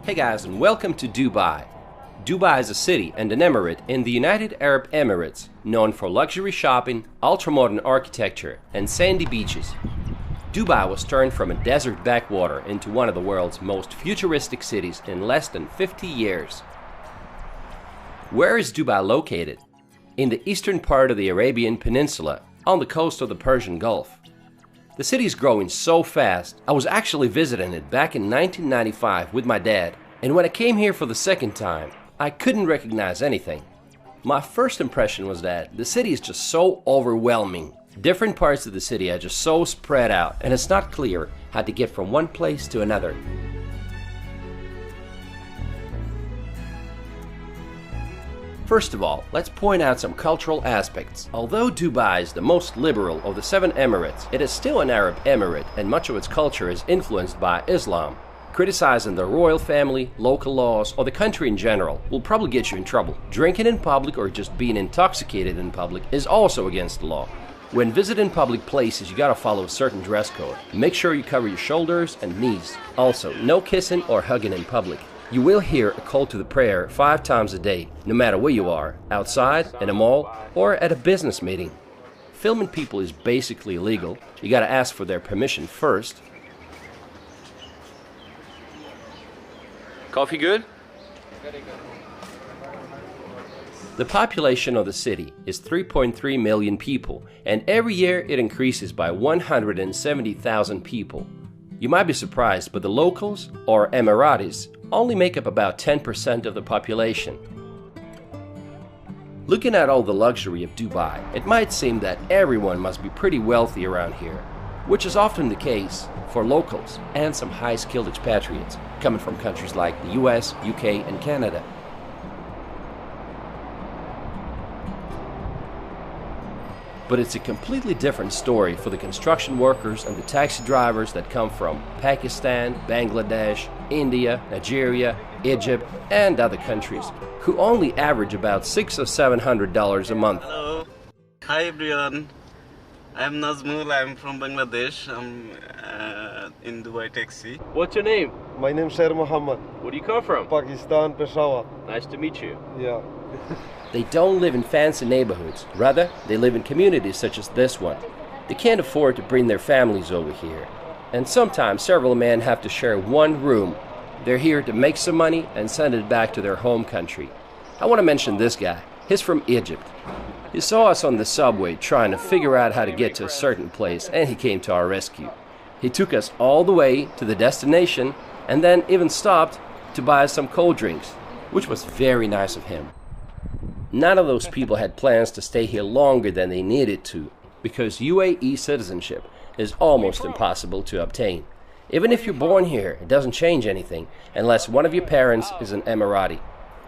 Hey guys, and welcome to Dubai. Dubai is a city and an emirate in the United Arab Emirates, known for luxury shopping, ultra-modern architecture, and sandy beaches. Dubai was turned from a desert backwater into one of the world's most futuristic cities in less than 50 years. Where is Dubai located? In the eastern part of the Arabian Peninsula, on the coast of the Persian Gulf. The city is growing so fast, I was actually visiting it back in 1995 with my dad, and when I came here for the second time, I couldn't recognize anything. My first impression was that the city is just so overwhelming. Different parts of the city are just so spread out, and it's not clear how to get from one place to another. First of all, let's point out some cultural aspects. Although Dubai is the most liberal of the 7 emirates, it is still an Arab emirate, and much of its culture is influenced by Islam. Criticizing the royal family, local laws, or the country in general will probably get you in trouble. Drinking in public or just being intoxicated in public is also against the law. When visiting public places, you gotta follow a certain dress code. Make sure you cover your shoulders and knees. Also, no kissing or hugging in public. You will hear a call to the prayer 5 times a day, no matter where you are, outside, in a mall, or at a business meeting. Filming people is basically illegal. You gotta ask for their permission first. Coffee good? Very good. The population of the city is 3.3 million people, and every year it increases by 170,000 people. You might be surprised, but the locals, or Emiratis, only make up about 10% of the population. Looking at all the luxury of Dubai, it might seem that everyone must be pretty wealthy around here, which is often the case for locals and some high-skilled expatriates coming from countries like the US, UK, and Canada. But it's a completely different story for the construction workers and the taxi drivers that come from Pakistan, Bangladesh, India, Nigeria, Egypt, and other countries, who only average about $600 or $700 a month. Hello. Hi everyone. I'm Nazmul. I'm from Bangladesh. I'm in Dubai taxi. What's your name? My name is Sher Muhammad. Where do you come from? Pakistan, Peshawar. Nice to meet you. Yeah. They don't live in fancy neighborhoods. Rather, they live in communities such as this one. They can't afford to bring their families over here. And sometimes several men have to share one room. They're here to make some money and send it back to their home country. I want to mention this guy. He's from Egypt. He saw us on the subway trying to figure out how to get to a certain place, and he came to our rescue. He took us all the way to the destination and then even stopped to buy us some cold drinks, which was very nice of him. None of those people had plans to stay here longer than they needed to, because UAE citizenship is almost impossible to obtain. Even if you're born here, it doesn't change anything unless one of your parents is an Emirati.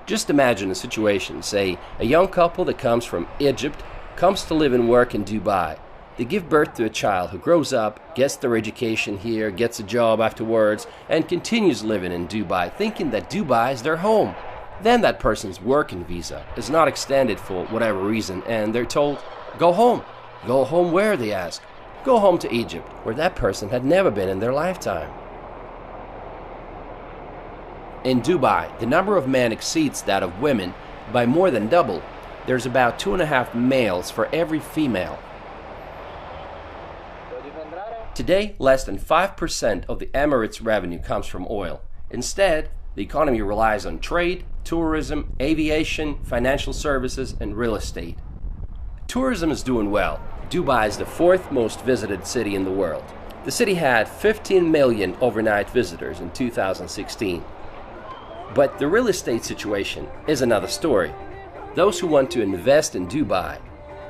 Just imagine a situation, say a young couple that comes from Egypt comes to live and work in Dubai. They give birth to a child who grows up, gets their education here, gets a job afterwards, and continues living in Dubai, thinking that Dubai is their home. Then that person's working visa is not extended for whatever reason, and they're told, go home. Go home where, they ask. Go home to Egypt, where that person had never been in their lifetime. In Dubai, the number of men exceeds that of women by more than double. There's about 2.5 males for every female. Today, less than 5% of the Emirates' revenue comes from oil. Instead, the economy relies on trade, tourism, aviation, financial services, and real estate. Tourism is doing well. Dubai is the 4th most visited city in the world. The city had 15 million overnight visitors in 2016. But the real estate situation is another story. Those who want to invest in Dubai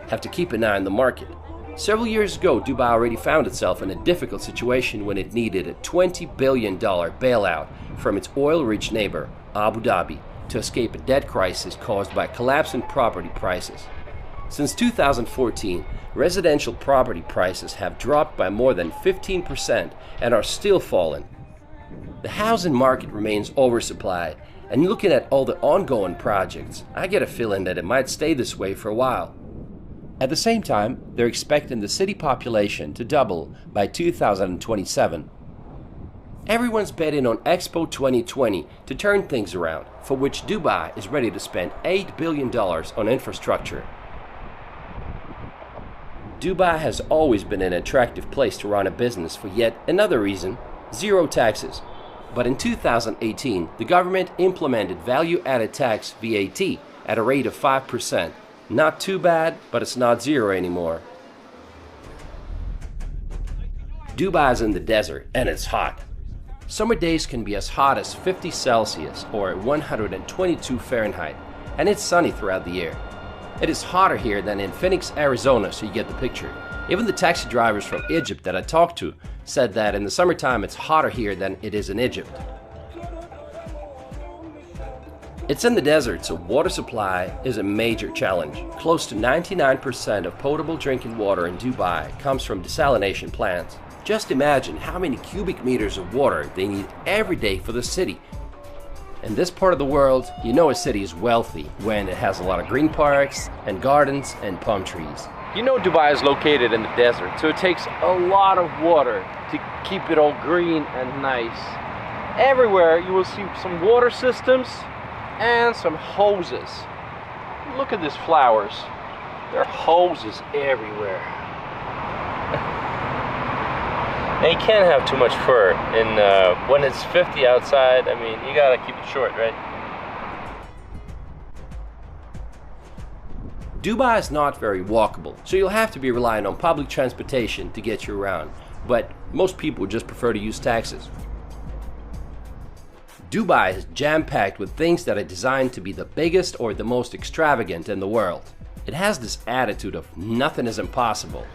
have to keep an eye on the market. Several years ago, Dubai already found itself in a difficult situation when it needed a $20 billion bailout from its oil-rich neighbor, Abu Dhabi, to escape a debt crisis caused by collapsing property prices. Since 2014, residential property prices have dropped by more than 15% and are still falling. The housing market remains oversupplied, and looking at all the ongoing projects, I get a feeling that it might stay this way for a while. At the same time, they're expecting the city population to double by 2027. Everyone's betting on Expo 2020 to turn things around, for which Dubai is ready to spend $8 billion on infrastructure. Dubai has always been an attractive place to run a business for yet another reason: zero taxes. But in 2018, the government implemented value-added tax VAT at a rate of 5%. Not too bad, but it's not zero anymore. Dubai is in the desert and it's hot. Summer days can be as hot as 50 Celsius or 122 Fahrenheit, and it's sunny throughout the year. It is hotter here than in Phoenix, Arizona, so you get the picture. Even the taxi drivers from Egypt that I talked to said that in the summertime it's hotter here than it is in Egypt. It's in the desert, so water supply is a major challenge. Close to 99% of potable drinking water in Dubai comes from desalination plants. Just imagine how many cubic meters of water they need every day for the city. In this part of the world, you know a city is wealthy when it has a lot of green parks and gardens and palm trees. You know Dubai is located in the desert, so it takes a lot of water to keep it all green and nice. Everywhere you will see some water systems and some hoses. Look at these flowers. There are hoses everywhere. And you can't have too much fur. And when it's 50 outside, I mean, you gotta keep it short, right? Dubai is not very walkable, so you'll have to be relying on public transportation to get you around. But most people just prefer to use taxis. Dubai is jam-packed with things that are designed to be the biggest or the most extravagant in the world. It has this attitude of nothing is impossible.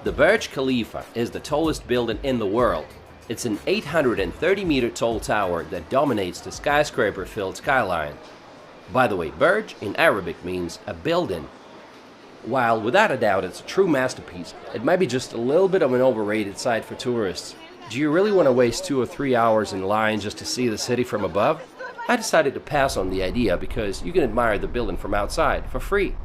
The Burj Khalifa is the tallest building in the world. It's an 830-meter tall tower that dominates the skyscraper-filled skyline. By the way, Burj in Arabic means a building. While without a doubt it's a true masterpiece, it might be just a little bit of an overrated site for tourists. Do you really want to waste 2 or 3 hours in line just to see the city from above? I decided to pass on the idea because you can admire the building from outside for free.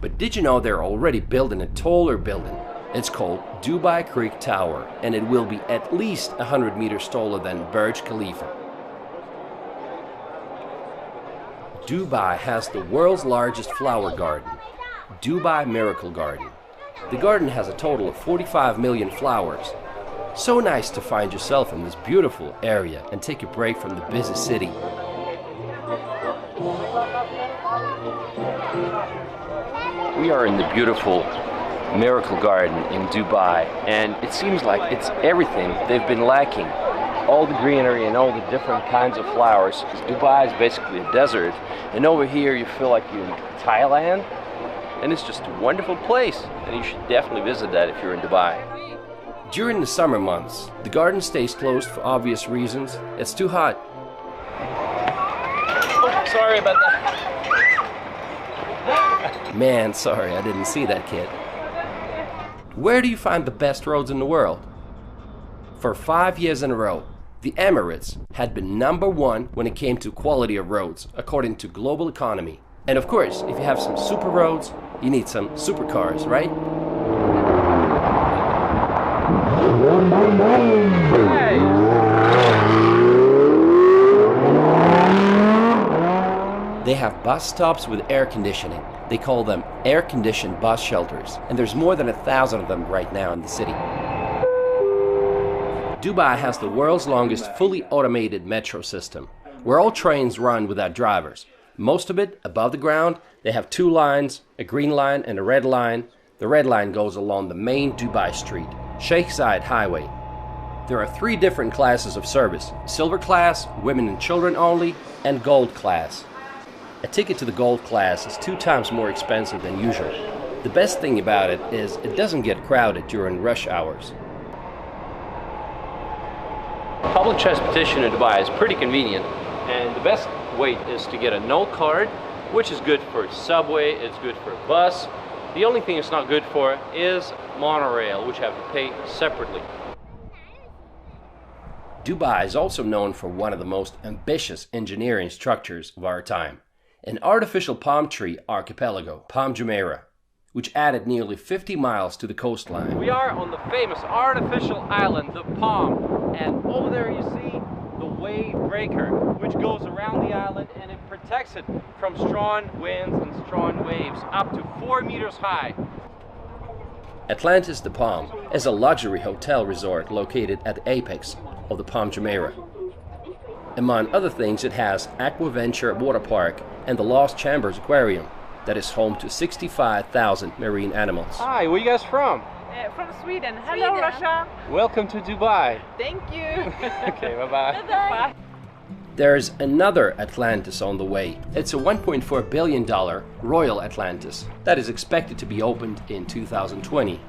But did you know they're already building a taller building? It's called Dubai Creek Tower, and it will be at least 100 meters taller than Burj Khalifa. Dubai has the world's largest flower garden, Dubai Miracle Garden. The garden has a total of 45 million flowers. So nice to find yourself in this beautiful area and take a break from the busy city. We are in the beautiful Miracle Garden in Dubai, and it seems like it's everything they've been lacking. All the greenery and all the different kinds of flowers. Dubai is basically a desert, and over here you feel like you're in Thailand, and it's just a wonderful place, and you should definitely visit that if you're in Dubai. During the summer months, the garden stays closed for obvious reasons. It's too hot. Oh, sorry about that. Man, sorry, I didn't see that, kid. Where do you find the best roads in the world? For 5 years in a row, the Emirates had been #1 when it came to quality of roads, according to Global Economy. And of course, if you have some super roads, you need some supercars, right? They have bus stops with air conditioning. They call them air-conditioned bus shelters, and there's more than 1,000 of them right now in the city. Dubai has the world's longest fully automated metro system, where all trains run without drivers. Most of it above the ground. They have 2 lines, a green line and a red line. The red line goes along the main Dubai street, Sheikh Zayed Highway. There are 3 different classes of service: silver class, women and children only, and gold class. A ticket to the gold class is 2 times more expensive than usual. The best thing about it is it doesn't get crowded during rush hours. Public transportation in Dubai is pretty convenient, and the best way is to get a Note card, which is good for subway, it's good for bus. The only thing it's not good for is monorail, which you have to pay separately. Dubai is also known for one of the most ambitious engineering structures of our time: an artificial palm tree archipelago, Palm Jumeirah, which added nearly 50 miles to the coastline. We are on the famous artificial island, the Palm. And over there you see the wave breaker, which goes around the island and it protects it from strong winds and strong waves up to 4 meters high. Atlantis de Palm is a luxury hotel resort located at the apex of the Palm Jumeirah. Among other things, it has Aquaventure Water Park and the Lost Chambers Aquarium that is home to 65,000 marine animals. Hi, where you guys from? From Sweden. Hello, Russia. Welcome to Dubai. Thank you. Okay, bye-bye. Bye. There's another Atlantis on the way. It's a $1.4 billion Royal Atlantis that is expected to be opened in 2020.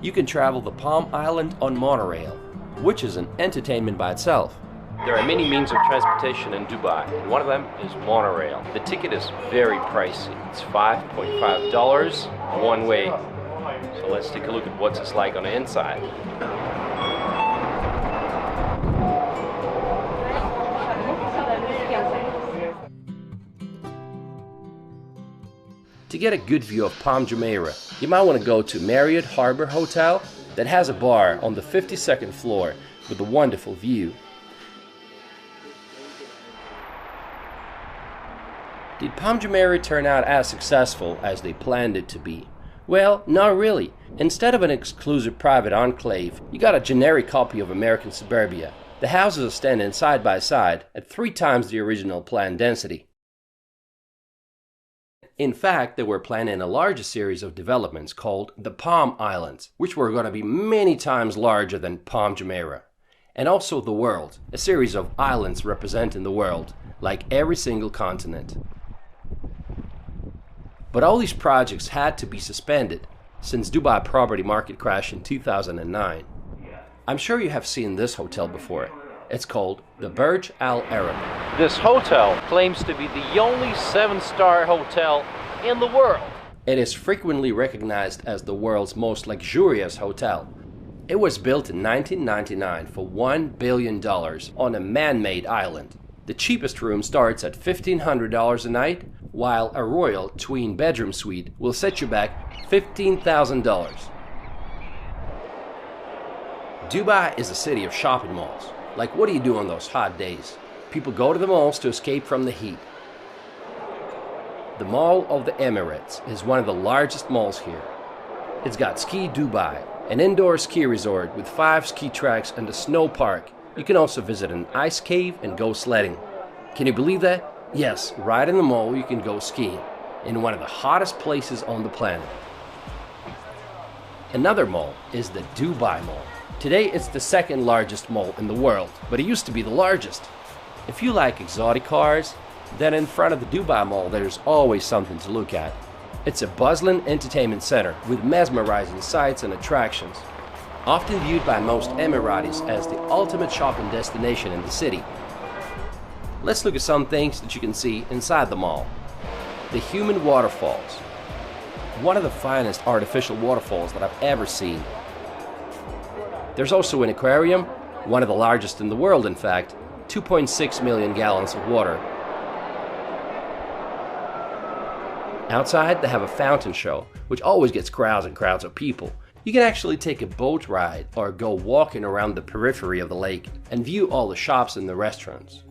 You can travel the Palm Island on monorail, which is an entertainment by itself. There are many means of transportation in Dubai, and one of them is monorail. The ticket is very pricey. It's $5.5 one way. So let's take a look at what it's like on the inside. To get a good view of Palm Jumeirah, you might want to go to Marriott Harbor Hotel that has a bar on the 52nd floor with a wonderful view. Did Palm Jumeirah turn out as successful as they planned it to be? Well, not really. Instead of an exclusive private enclave, you got a generic copy of American suburbia. The houses are standing side by side at 3 times the original planned density. In fact, they were planning a larger series of developments called the Palm Islands, which were going to be many times larger than Palm Jumeirah. And also the world, a series of islands representing the world, like every single continent. But all these projects had to be suspended since Dubai property market crashed in 2009. I'm sure you have seen this hotel before. It's called the Burj Al Arab. This hotel claims to be the only 7-star hotel in the world. It is frequently recognized as the world's most luxurious hotel. It was built in 1999 for $1 billion on a man-made island. The cheapest room starts at $1,500 a night, while a royal twin-bedroom suite will set you back $15,000. Dubai is a city of shopping malls. Like, what do you do on those hot days? People go to the malls to escape from the heat. The Mall of the Emirates is one of the largest malls here. It's got Ski Dubai, an indoor ski resort with 5 ski tracks and a snow park. You can also visit an ice cave and go sledding. Can you believe that? Yes, right in the mall you can go skiing, in one of the hottest places on the planet. Another mall is the Dubai Mall. Today it's the 2nd largest mall in the world, but it used to be the largest. If you like exotic cars, then in front of the Dubai Mall there's always something to look at. It's a bustling entertainment center with mesmerizing sights and attractions, often viewed by most Emiratis as the ultimate shopping destination in the city. Let's look at some things that you can see inside the mall. The Human Waterfalls. One of the finest artificial waterfalls that I've ever seen. There's also an aquarium, one of the largest in the world in fact, 2.6 million gallons of water. Outside they have a fountain show, which always gets crowds and crowds of people. You can actually take a boat ride or go walking around the periphery of the lake and view all the shops and the restaurants.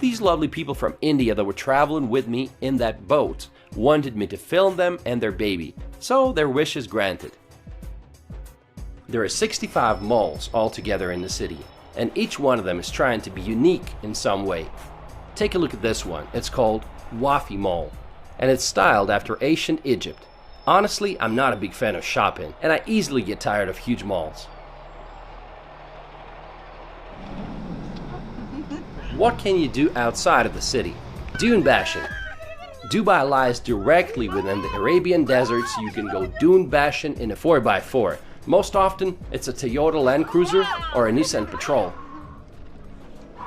These lovely people from India that were traveling with me in that boat wanted me to film them and their baby, so their wish is granted. There are 65 malls altogether in the city, and each one of them is trying to be unique in some way. Take a look at this one. It's called Wafi Mall, and it's styled after ancient Egypt. Honestly, I'm not a big fan of shopping, and I easily get tired of huge malls. What can you do outside of the city? Dune bashing. Dubai lies directly within the Arabian desert, so you can go dune bashing in a 4x4. Most often, it's a Toyota Land Cruiser or a Nissan Patrol.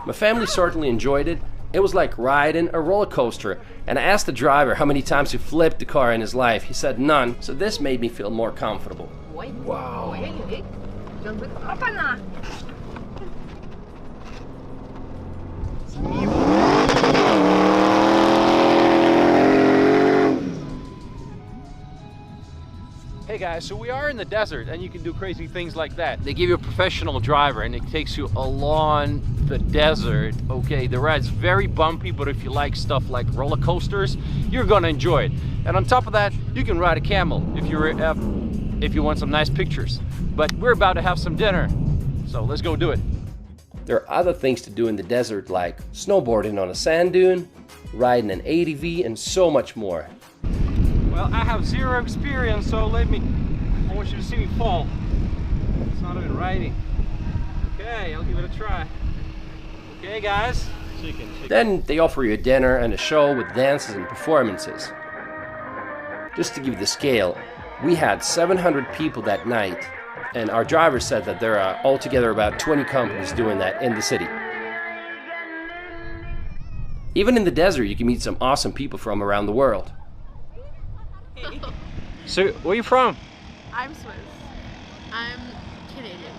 My family certainly enjoyed it. It was like riding a roller coaster, and I asked the driver how many times he flipped the car in his life. He said none, so this made me feel more comfortable. Wow. Hey Okay guys, so we are in the desert and you can do crazy things like that. They give you a professional driver and it takes you along the desert. Okay, the ride's very bumpy, but if you like stuff like roller coasters, you're gonna enjoy it. And on top of that, you can ride a camel if you want some nice pictures. But we're about to have some dinner, so let's go do it. There are other things to do in the desert like snowboarding on a sand dune, riding an ATV, and so much more. Well, I have zero experience, so I want you to see me fall. It's not even riding. Okay, I'll give it a try. Okay, guys. Chicken. Then they offer you a dinner and a show with dances and performances. Just to give you the scale, we had 700 people that night, and our driver said that there are altogether about 20 companies doing that in the city. Even in the desert, you can meet some awesome people from around the world. So, where are you from? I'm Swiss. I'm Canadian.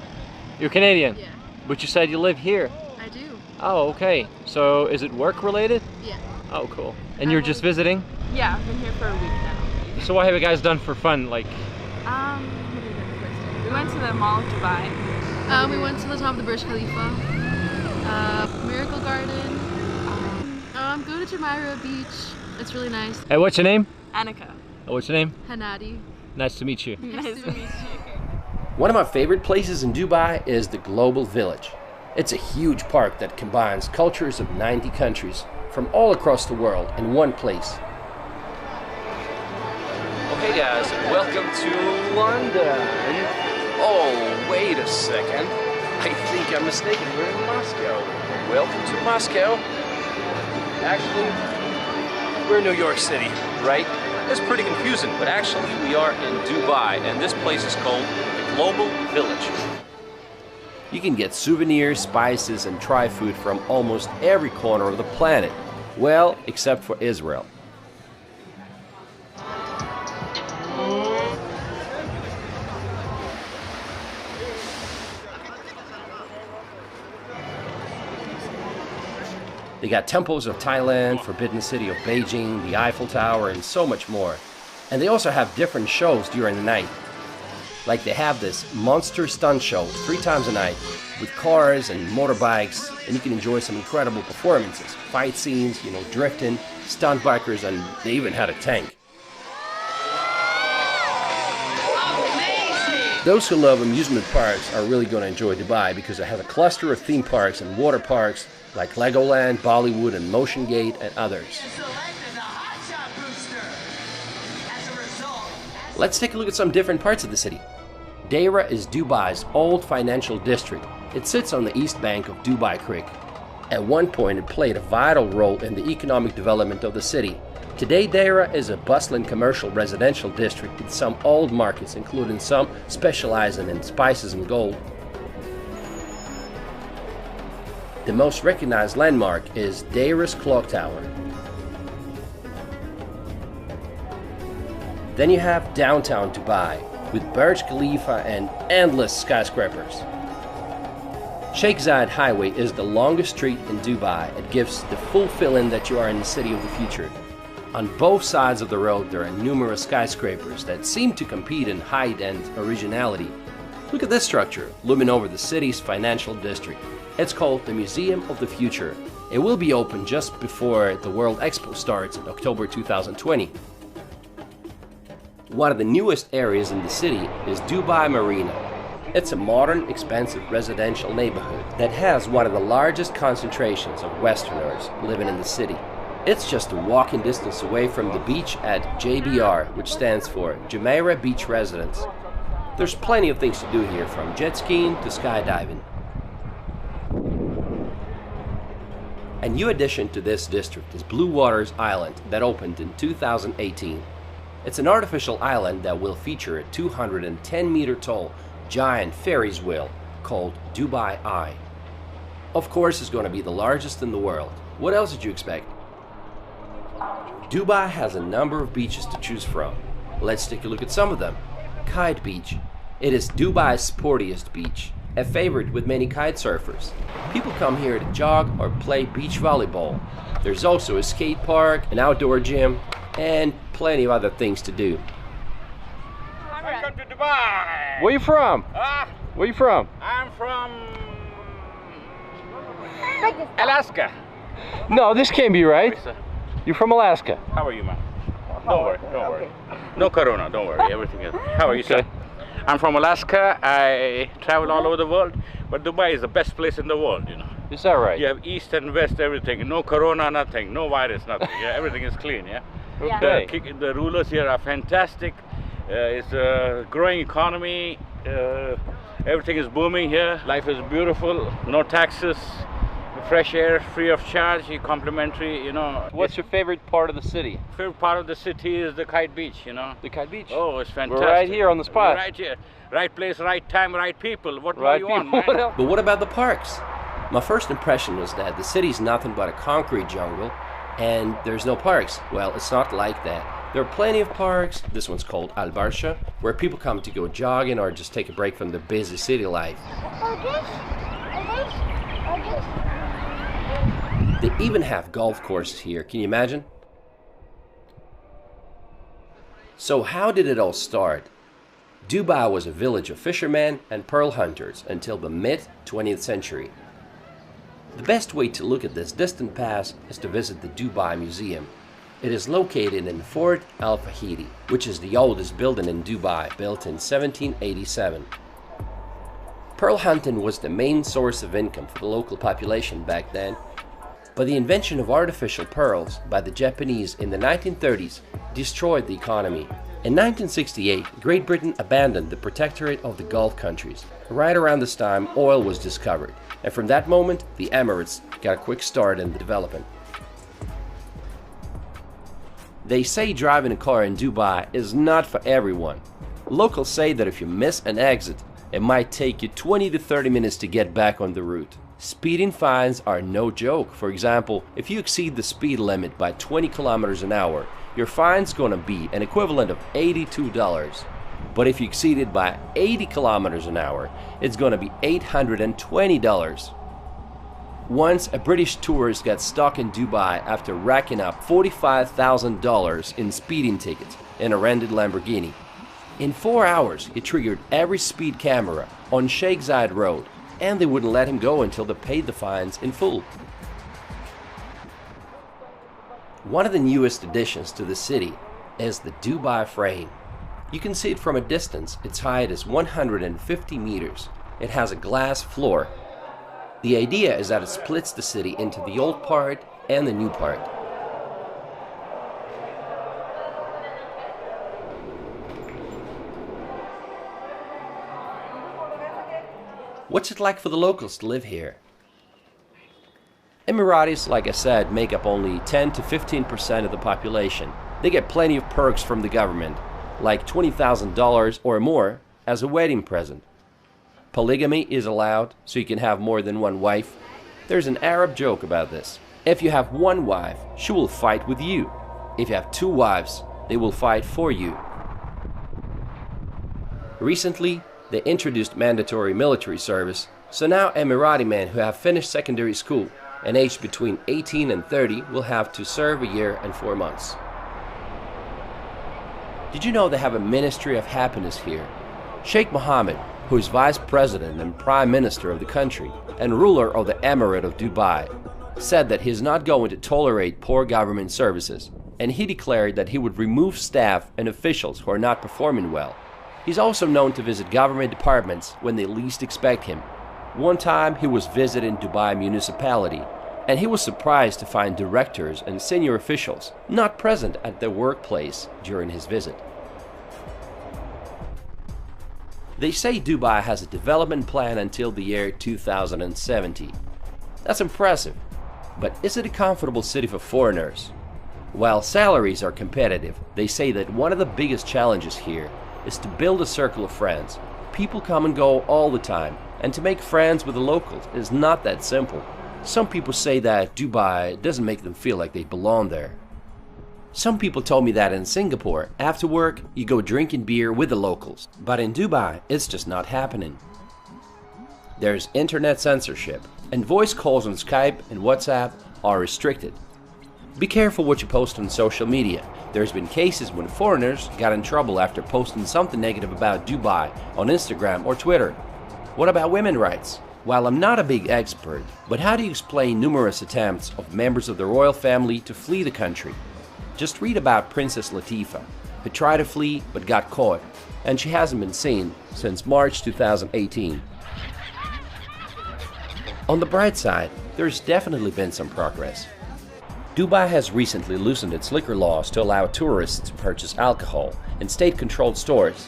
You're Canadian? Yeah. But you said you live here. I do. Oh, okay. So, is it work related? Yeah. Oh, cool. And you're just visiting? Yeah, I've been here for a week now. So what have you guys done for fun? Like, What did we do the first day? We went to the Mall of Dubai. We went to the top of the Burj Khalifa, Miracle Garden. I'm going to Jumeirah Beach. It's really nice. hey, what's your name? Annika. Oh, what's your name? Hanadi. Nice to meet you. Nice to meet you. One of my favorite places in Dubai is the Global Village. It's a huge park that combines cultures of 90 countries from all across the world in one place. Okay guys, welcome to London. Oh, wait a second. I think I'm mistaken. We're in Moscow. Welcome to Moscow. Actually, we're in New York City, right? It's pretty confusing, but actually we are in Dubai, and this place is called the Global Village. You can get souvenirs, spices, and try food from almost every corner of the planet. Well, except for Israel. They got temples of Thailand, Forbidden City of Beijing, the Eiffel Tower, and so much more. And they also have different shows during the night. Like they have this monster stunt show 3 times a night with cars and motorbikes, and you can enjoy some incredible performances, fight scenes, drifting, stunt bikers, and they even had a tank. Those who love amusement parks are really going to enjoy Dubai because it has a cluster of theme parks and water parks like Legoland, Bollywood, and Motion Gate, and others. Let's take a look at some different parts of the city. Deira is Dubai's old financial district. It sits on the east bank of Dubai Creek. At one point, it played a vital role in the economic development of the city. Today, Deira is a bustling commercial residential district with some old markets, including some specializing in spices and gold. The most recognized landmark is Deira's Clock Tower. Then you have downtown Dubai with Burj Khalifa and endless skyscrapers. Sheikh Zayed Highway is the longest street in Dubai. It gives the full feeling that you are in the city of the future. On both sides of the road there are numerous skyscrapers that seem to compete in height and originality. Look at this structure looming over the city's financial district. It's called the Museum of the Future. It will be open just before the World Expo starts in October 2020. One of the newest areas in the city is Dubai Marina. It's a modern, expensive residential neighborhood that has one of the largest concentrations of Westerners living in the city. It's just a walking distance away from the beach at JBR, which stands for Jumeirah Beach Residence. There's plenty of things to do here, from jet skiing to skydiving. A new addition to this district is Blue Waters Island that opened in 2018. It's an artificial island that will feature a 210-meter tall giant Ferris wheel called Dubai Eye. Of course, it's going to be the largest in the world. What else did you expect? Dubai has a number of beaches to choose from. Let's take a look at some of them. Kite Beach. It is Dubai's sportiest beach, a favorite with many kite surfers. People come here to jog or play beach volleyball. There's also a skate park, an outdoor gym, and plenty of other things to do. Dubai. Where you from? Ah, Where you from? I'm from Alaska. No, this can't be right. You're from Alaska. How are you, man? Don't worry, don't worry. No corona, don't worry. Everything is. How are you, sir? I'm from Alaska. I travel all over the world, but Dubai is the best place in the world, you know. Is that right? You have east and west, everything. No corona, nothing. No virus, nothing. Yeah, everything is clean, yeah? Okay. The rulers here are fantastic. It's a growing economy. Everything is booming here. Life is beautiful. No taxes. Fresh air, free of charge, complimentary, you know. What's your favorite part of the city? Favorite part of the city is the Kite Beach, you know. The Kite Beach? Oh, it's fantastic. We're right here on the spot. Right here. Right place, right time, right people. What more you want, man? But what about the parks? My first impression was that the city's nothing but a concrete jungle and there's no parks. Well, it's not like that. There are plenty of parks. This one's called Al Barsha, where people come to go jogging or just take a break from the busy city life. They even have golf courses here, can you imagine? So how did it all start? Dubai was a village of fishermen and pearl hunters until the mid-20th century. The best way to look at this distant past is to visit the Dubai Museum. It is located in Fort Al Fahidi, which is the oldest building in Dubai, built in 1787. Pearl hunting was the main source of income for the local population back then, but the invention of artificial pearls by the Japanese in the 1930s destroyed the economy. In 1968, Great Britain abandoned the protectorate of the Gulf countries. Right around this time, oil was discovered, and from that moment, the Emirates got a quick start in the development. They say driving a car in Dubai is not for everyone. Locals say that if you miss an exit, it might take you 20 to 30 minutes to get back on the route. Speeding fines are no joke. For example, if you exceed the speed limit by 20 kilometers an hour, your fine's going to be an equivalent of $82. But if you exceed it by 80 kilometers an hour, it's going to be $820. Once, a British tourist got stuck in Dubai after racking up $45,000 in speeding tickets in a rented Lamborghini. In 4 hours, he triggered every speed camera on Sheikh Zayed Road, and they wouldn't let him go until they paid the fines in full. One of the newest additions to the city is the Dubai Frame. You can see it from a distance. Its height is 150 meters. It has a glass floor. The idea is that it splits the city into the old part and the new part. What's it like for the locals to live here? Emiratis, like I said, make up only 10 to 15% of the population. They get plenty of perks from the government, like $20,000 or more as a wedding present. Polygamy is allowed, so you can have more than one wife. There's an Arab joke about this. If you have one wife, she will fight with you. If you have two wives, they will fight for you. Recently, they introduced mandatory military service, so now Emirati men who have finished secondary school and aged between 18 and 30 will have to serve a year and 4 months. Did you know they have a Ministry of Happiness here? Sheikh Mohammed, who is Vice President and Prime Minister of the country and ruler of the Emirate of Dubai, said that he is not going to tolerate poor government services, and he declared that he would remove staff and officials who are not performing well. He's also known to visit government departments when they least expect him. One time he was visiting Dubai municipality, and he was surprised to find directors and senior officials not present at their workplace during his visit. They say Dubai has a development plan until the year 2070. That's impressive, but is it a comfortable city for foreigners? While salaries are competitive, they say that one of the biggest challenges here is to build a circle of friends. People come and go all the time, and to make friends with the locals is not that simple. Some people say that Dubai doesn't make them feel like they belong there. Some people told me that in Singapore, after work, you go drinking beer with the locals. But in Dubai, it's just not happening. There's internet censorship, and voice calls on Skype and WhatsApp are restricted. Be careful what you post on social media. There's been cases when foreigners got in trouble after posting something negative about Dubai on Instagram or Twitter. What about women's rights? While I'm not a big expert, but how do you explain numerous attempts of members of the royal family to flee the country? Just read about Princess Latifah, who tried to flee but got caught, and she hasn't been seen since March 2018. On the bright side, there's definitely been some progress. Dubai has recently loosened its liquor laws to allow tourists to purchase alcohol in state-controlled stores.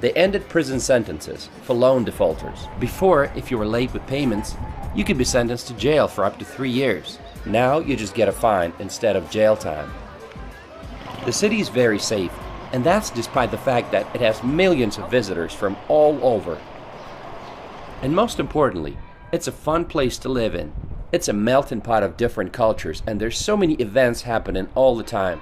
They ended prison sentences for loan defaulters. Before, if you were late with payments, you could be sentenced to jail for up to 3 years. Now you just get a fine instead of jail time. The city is very safe, and that's despite the fact that it has millions of visitors from all over. And most importantly, it's a fun place to live in. It's a melting pot of different cultures, and there's so many events happening all the time.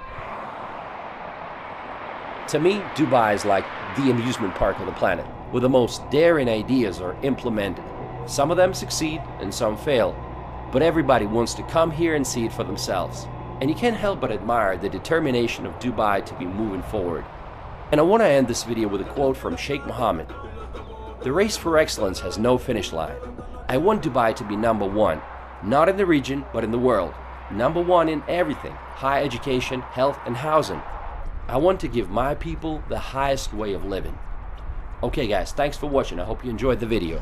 To me, Dubai is like the amusement park of the planet, where the most daring ideas are implemented. Some of them succeed and some fail, but everybody wants to come here and see it for themselves. And you can't help but admire the determination of Dubai to be moving forward. And I want to end this video with a quote from Sheikh Mohammed. "The race for excellence has no finish line. I want Dubai to be number one. Not in the region, but in the world. Number one in everything, high education, health, and housing. I want to give my people the highest way of living." Okay guys, thanks for watching. I hope you enjoyed the video.